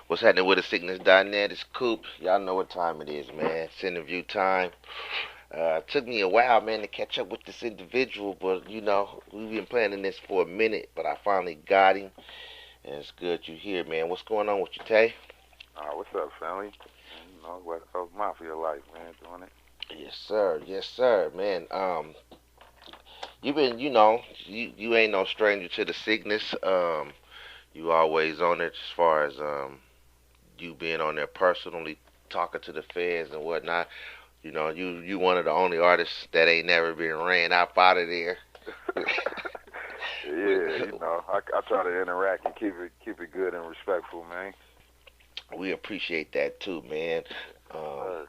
What's happening with the sickness.net? It's Coop. Y'all know what time it is, man. It's interview time. Took me a while, man, to catch up with this individual, but we've been planning this for a minute, but I finally got him, and it's good you here, man. What's going on with you, Tay? What's up, family? West Coast Mafia life, man, doing it. Yes, sir. Yes, sir, man. You been, you ain't no stranger to the sickness. You always on it as far as you being on there personally talking to the fans and whatnot. You one of the only artists that ain't never been ran out of there. Yeah, I try to interact and keep it good and respectful, man. We appreciate that too, man. Yes, sir.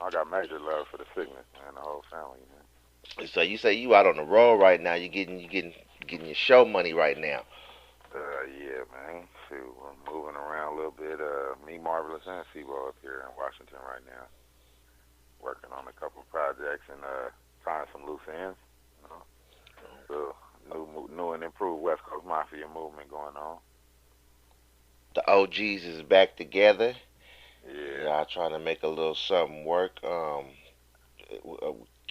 I got major love for the sickness, man, the whole family, man. So you say you out on the road right now. You getting your show money right now. Yeah, man. Shoot, we're moving around a little bit. Me, Marvelous, and Sibo up here in Washington right now, working on a couple projects and tying some loose ends. You know, so new and improved West Coast Mafia movement going on. The OGs is back together. Yeah. Y'all trying to make a little something work. Uh,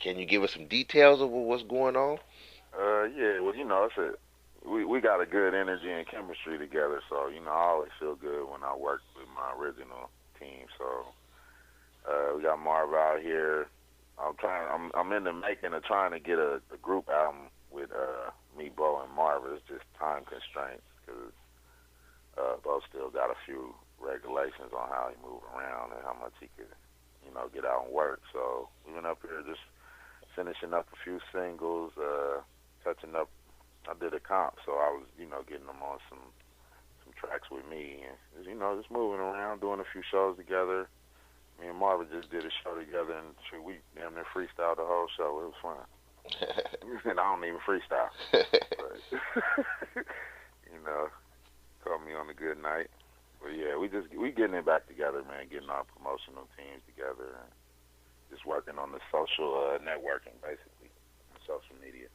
can you give us some details of what's going on? Yeah. Well, it's we got a good energy and chemistry together. So I always feel good when I work with my original team. So we got Marv out here. I'm in the making of trying to get a group album with me, Bo, and Marv. It's just time constraints because Bo still got a few regulations on how he move around and how much he could, get out and work. So we went up here just finishing up a few singles, touching up. I did a comp, so I was, getting them on some tracks with me, and just moving around, doing a few shows together. Me and Marvin just did a show together, and shoot, we damn near freestyled the whole show. It was fun. And I don't even freestyle, but caught me on a good night. But yeah, we getting it back together, man. Getting our promotional teams together and just working on the social networking, basically, on social media.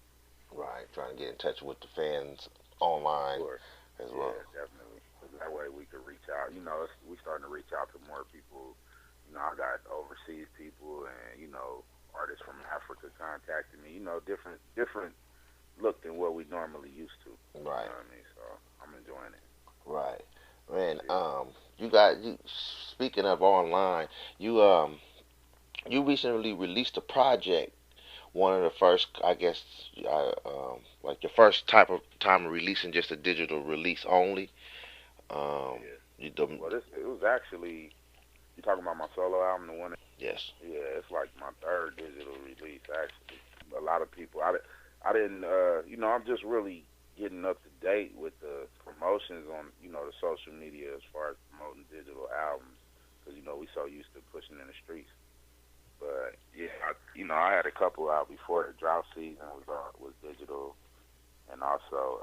Right, trying to get in touch with the fans online Sure. as well. Yeah, definitely. 'Cause that way we could reach out. We starting to reach out to more people. I got overseas people and artists from Africa contacting me. Different look than what we normally used to. Right, You know what I mean? So I'm enjoying it. right, man. Yeah. You speaking of online, you you recently released a project. One of the first, I guess, like your first type of time of releasing just a digital release only. Um, Yeah. you, Well, it was actually you talking about my solo album, the one. yes, Yeah, it's like my third digital release actually. A lot of people, I didn't, I'm just really getting up to date with the promotions on, the social media as far as promoting digital albums, because we so used to pushing in the streets. But yeah, I had a couple out before the drought season was digital, and also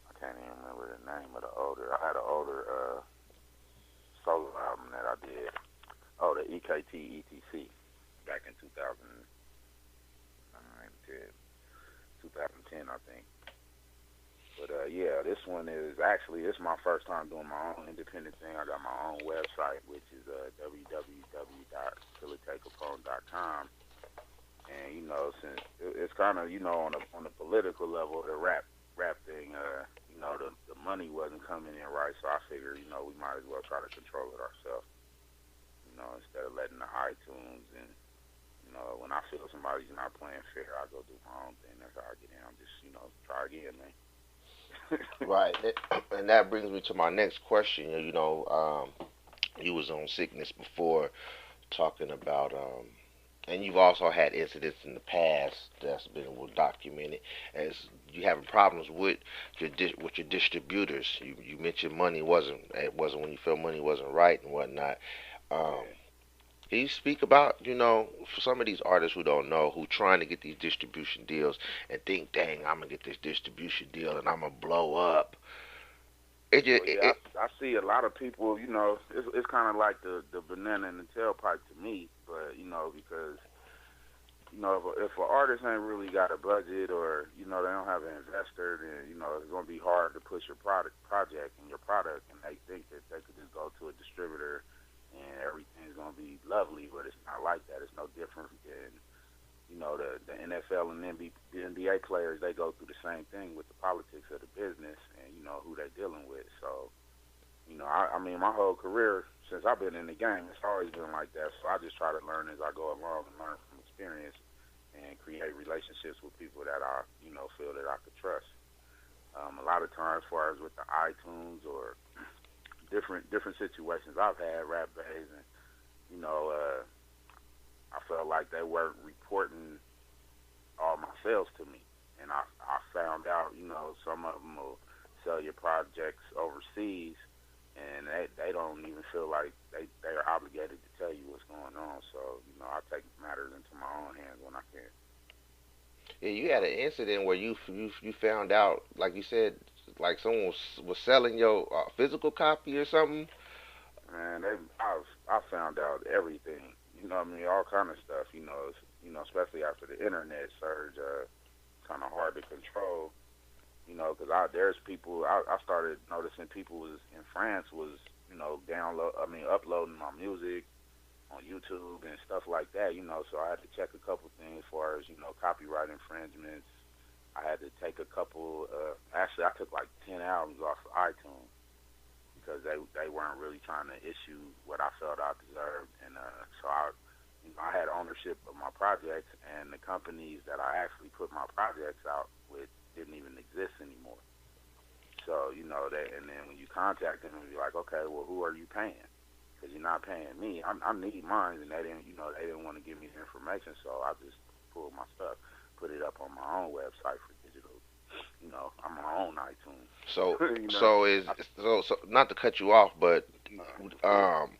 I can't even remember the name of the older. I had an older solo album that I did. Oh, the EKT ETC back in 2010, I think. But yeah, this one is actually it's my first time doing my own independent thing. I got my own website, which is www.killataycapone.com. And since it's kind of on a political level, the rap thing, the money wasn't coming in right, so I figured we might as well try to control it ourselves. Instead of letting the iTunes and when I feel somebody's not playing fair, I go do my own thing. That's how I get in. I'm just try again, man. right. And that brings me to my next question. You was on sickness before talking about and you've also had incidents in the past that's been well documented as you having problems with with your distributors. You mentioned money wasn't it wasn't when you felt money wasn't right and whatnot. Um, Yeah. can you speak about for some of these artists who don't know who trying to get these distribution deals and think, dang, I'm gonna get this distribution deal and I'm gonna blow up. It just Well, yeah, I see a lot of people. It's kind of like the banana in the tailpipe to me, but because if an artist ain't really got a budget or they don't have an investor, then it's gonna be hard to push your project and your product, and they think that they could just go to a distributor and everything's gonna be lovely, but it's not like that. It's no different than the NFL and the NBA players. They go through the same thing with the politics of the business and who they're dealing with. So I mean, my whole career since I've been in the game, it's always been like that. So I just try to learn as I go along and learn from experience and create relationships with people that I, feel that I could trust. A lot of times, as far as with the iTunes or different situations I've had, rap days, and I felt like they weren't reporting all my sales to me, and I found out, some of them will sell your projects overseas, and they don't even feel like they are obligated to tell you what's going on. So I take matters into my own hands when I can. Yeah, you had an incident where you found out, like you said, like someone was selling your physical copy or something. Man, I found out everything. What I mean, all kind of stuff. Especially after the internet surge, kind of hard to control. Because there's people. I started noticing people was in France was uploading my music on YouTube and stuff like that. So I had to check a couple things as far as copyright infringements. I had to take a couple. Actually, I took like 10 albums off of iTunes because they weren't really trying to issue what I felt I deserved, and so I had ownership of my projects, and the companies that I actually put my projects out with didn't even exist anymore. So and then when you contact them and be like, okay, well, who are you paying? Because you're not paying me. I need mine, and they didn't want to give me the information, so I just pulled my stuff, put it up on my own website for digital. I'm my own iTunes. So so not to cut you off, but um,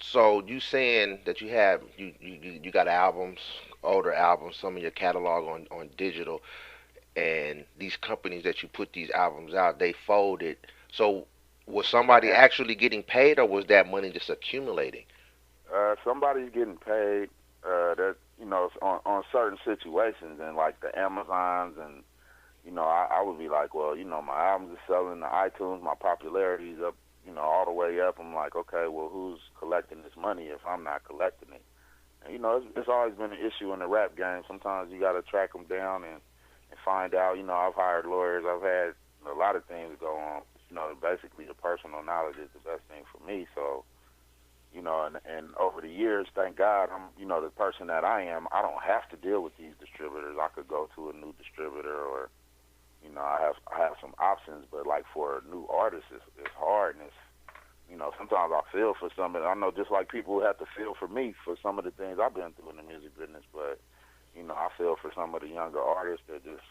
so you saying that you got albums, older albums, some of your catalog on digital, and these companies that you put these albums out, they folded. So was somebody Yeah. actually getting paid, or was that money just accumulating? Somebody's getting paid. That on certain situations, and like the Amazons, and I would be like, well, my albums are selling to iTunes, my popularity's up, all the way up. I'm like, okay, well, who's collecting this money if I'm not collecting it? And it's always been an issue in the rap game. Sometimes you got to track them down and find out. I've hired lawyers. I've had a lot of things go on. Basically the personal knowledge is the best thing for me. So and over the years, thank God, I'm, the person that I am, I don't have to deal with these distributors. I could go to a new distributor, or, I have some options, but like for a new artist, it's hard, and sometimes I feel for some of it. I know just like people have to feel for me for some of the things I've been through in the music business, but, I feel for some of the younger artists that just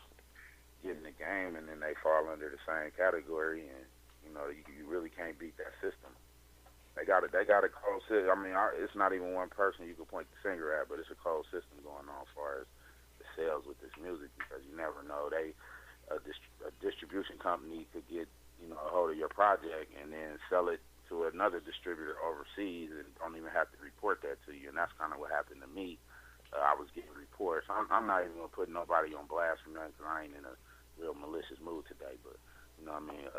get in the game and then they fall under the same category, and, you really can't beat that system. They got a cold system. I mean, it's not even one person you can point the finger at, but it's a cold system going on as far as the sales with this music, because you never know. A distribution company could get a hold of your project and then sell it to another distributor overseas and don't even have to report that to you. And that's kind of what happened to me. I was getting reports. I'm not even gonna put nobody on blast or nothing, because I ain't in a real malicious mood today. But what I mean,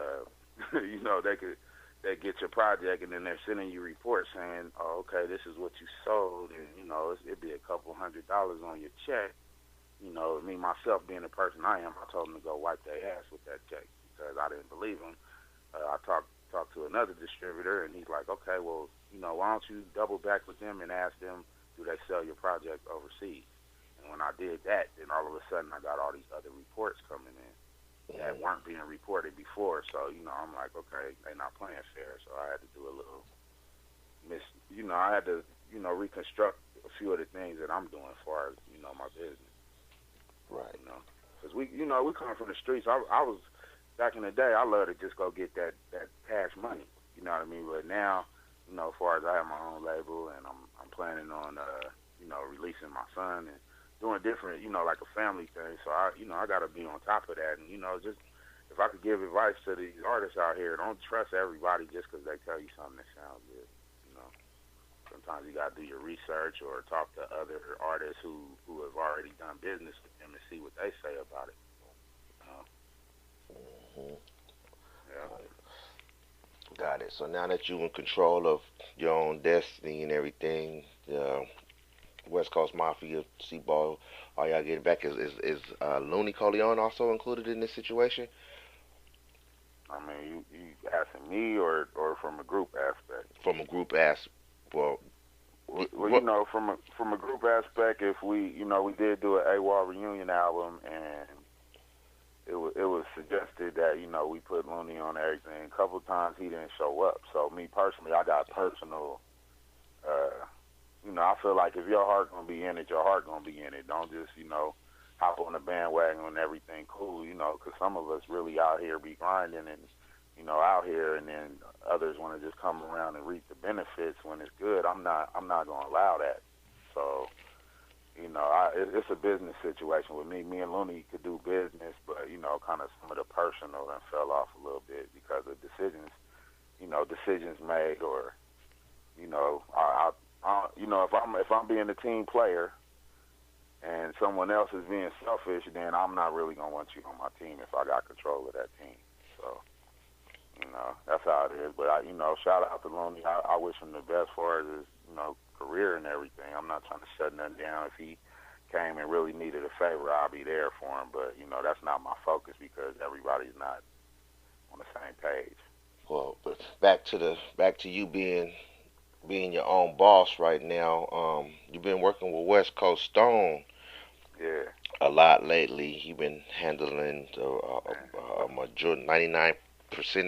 they get your project, and then they're sending you reports saying, oh, okay, this is what you sold, and, it'd be a couple $100 on your check. Me, myself, being the person I am, I told them to go wipe their ass with that check because I didn't believe them. I talked to another distributor, and he's like, okay, well, why don't you double back with them and ask them, do they sell your project overseas? And when I did that, then all of a sudden I got all these other reports coming in that weren't being reported before. So, I'm like, okay, they're not playing fair. So I had to do a little I had to, reconstruct a few of the things that I'm doing as far as, my business. Right. Because we come from the streets. I was, back in the day, I love to just go get that cash money. You know what I mean? But now, as far as I have my own label, and I'm planning on, releasing my son and doing different, like a family thing. So I got to be on top of that. And just if I could give advice to these artists out here, don't trust everybody just because they tell you something that sounds good. Sometimes you got to do your research or talk to other artists who have already done business with them and see what they say about it. Uh, Hmm. yeah. Got it. So now that you in control of your own destiny and everything, West Coast Mafia, C-Ball, all y'all getting back is Luni Coleone also included in this situation I mean, you asking me or from a group aspect? from a group as well? Well, What? from a group aspect, if we did do an AWOL reunion album, and it was suggested that we put Looney on everything. A couple of times he didn't show up. So me personally, I got personal. Uh, I feel like if your heart gonna be in it, your heart gonna be in it. Don't just hop on the bandwagon and everything cool. Because some of us really out here be grinding and out here, and then others want to just come around and reap the benefits when it's good. I'm not gonna allow that. So it's a business situation with me. Me and Looney could do business, but kind of some of the personal and fell off a little bit because of decisions made, or if I'm being a team player and someone else is being selfish, then I'm not really gonna want you on my team if I got control of that team. So that's how it is. But shout out to Looney. I wish him the best for his career and everything. I'm not trying to shut nothing down. If he came and really needed a favor, I'll be there for him. But that's not my focus because everybody's not on the same page. Well, but back to you being your own boss right now. You've been working with West Coast Stone Yeah, a lot lately. You've been handling man. a majority, 99%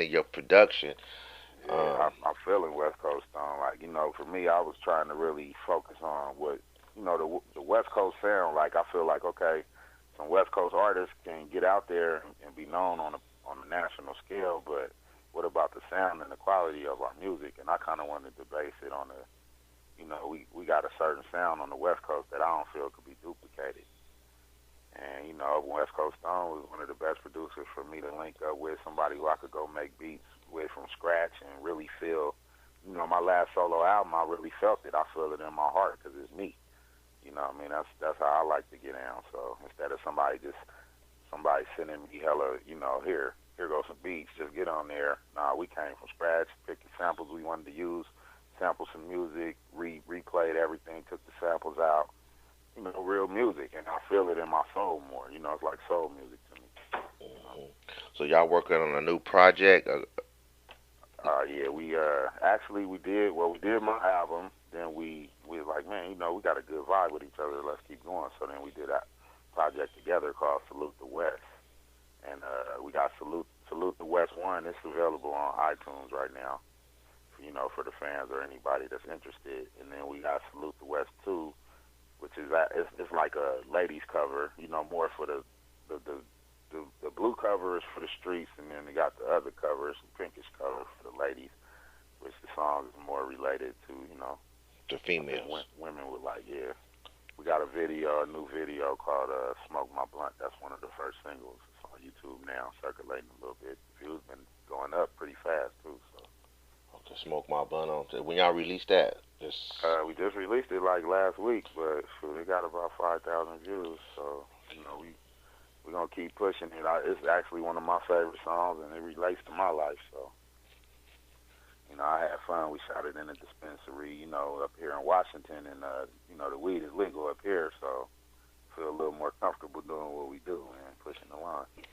of your production. Yeah, Um, I'm feeling West Coast on. Like, for me, I was trying to really focus on what, the West Coast sound. Like, I feel like, okay, some West Coast artists can get out there and be known on a national scale, but what about the sound and the quality of our music? And I kind of wanted to base it on we got a certain sound on the West Coast that I don't feel could be duplicated. And, West Coast Stone was one of the best producers for me to link up with, somebody who I could go make beats with from scratch and really feel, my last solo album, I really felt it. I feel it in my heart because it's me. What I mean? That's how I like to get down. So instead of somebody sending me hella, here goes some beats, just get on there. Nah, we came from scratch, picked the samples we wanted to use, sampled some music, replayed everything, took the samples out. Real music, and I feel it in my soul more. It's like soul music to me. mhm. So y'all working on a new project? Yeah, we actually we did my album. Then we was like, man, we got a good vibe with each other. Let's keep going. So then we did a project together called Salute the West, and we got Salute the West 1. It's available on iTunes right now. For the fans or anybody that's interested. And then we got Salute the West 2, which is it's like a ladies cover, more for the blue cover is for the streets, and then they got the other covers, the pinkish cover for the ladies, which the song is more related to, The I think females. women would like. Yeah, we got a new video called "Smoke My Blunt." That's one of the first singles. It's on YouTube now, circulating a little bit. Views been going up pretty fast too. So. To smoke my blunt on. When y'all release that, We just released it like last week, but shoot, it got about 5,000 views. So we're gonna keep pushing it. It's actually one of my favorite songs, and it relates to my life. So I had fun. We shot it in a dispensary, up here in Washington, and the weed is legal up here, so I feel a little more comfortable doing what we do and pushing the line.